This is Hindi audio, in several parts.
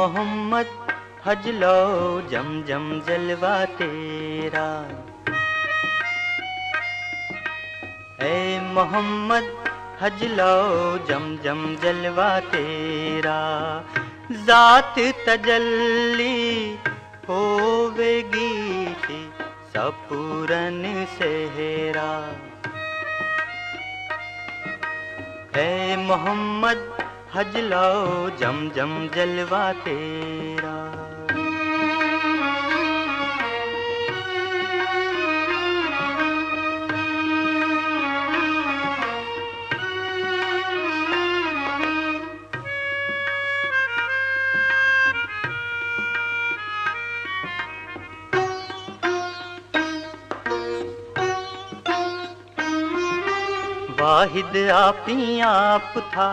मोहम्मद हज लो जम जम जलवा तेरा। ऐ मोहम्मद हज लो जम जम जलवा तेरा। जात तजल्ली होवेगी थी सपूरन सेहरा। ऐ मोहम्मद हज लो जम जम जलवा तेरा। वाहिद आप ही आप था,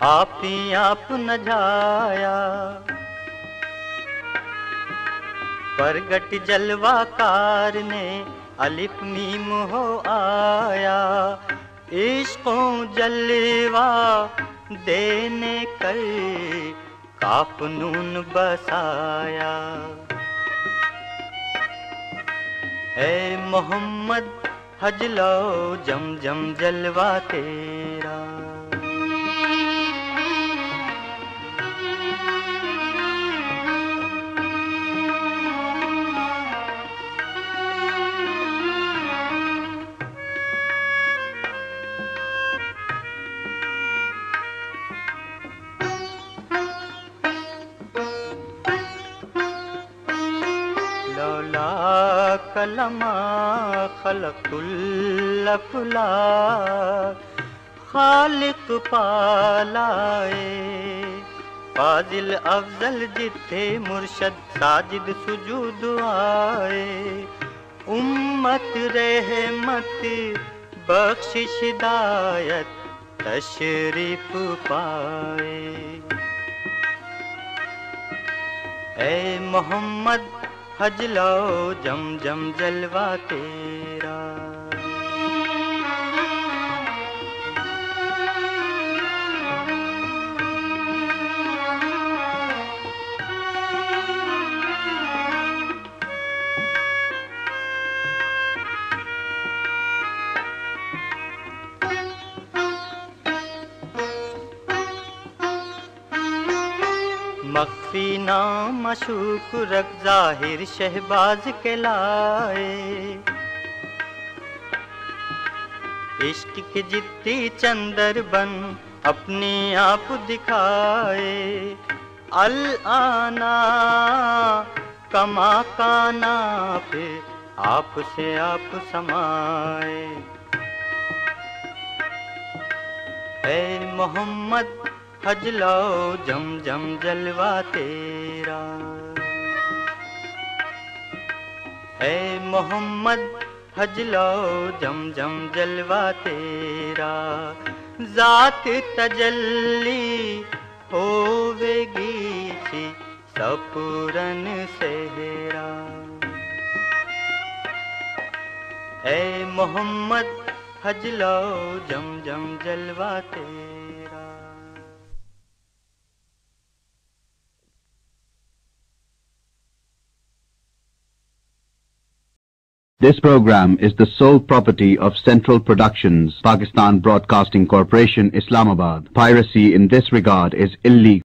आप ही आप न जाया। प्रगट जलवाकार ने अलिफ मीम हो आया। इश्क़ों जलवा देने कर काफ नून बसाया। ऐ मोहम्मद हज लो जम जम जलवा तेरा। लौला कलमा खलकुल अफलाक खालिक पालाए। फाजिल अफजल जिथे मुर्शद साजिद सुजूद आए। उम्मत रहमत बख्शिश हिदायत तशरीफ पाए। ऐ मोहम्मद हज लो जम जम जलवा तेरा। मख्फी नाम मशूक रख जाहिर शहबाज के लाए। इश्क के जित्ती चंदर बन अपने आप दिखाए। अल आना कमा काना पे आप से आप समाए। ऐ मोहम्मद हज लो जम जम जलवा तेरा। ऐ मोहम्मद हज लो जम जम जलवा तेरा। जात तजल्ली होवेगी थी सपूरन सेहरा। ऐ मोहम्मद हज लो जम जम जलवा तेरा। This program is the sole property of Central Productions, Pakistan Broadcasting Corporation, Islamabad. Piracy in this regard is illegal.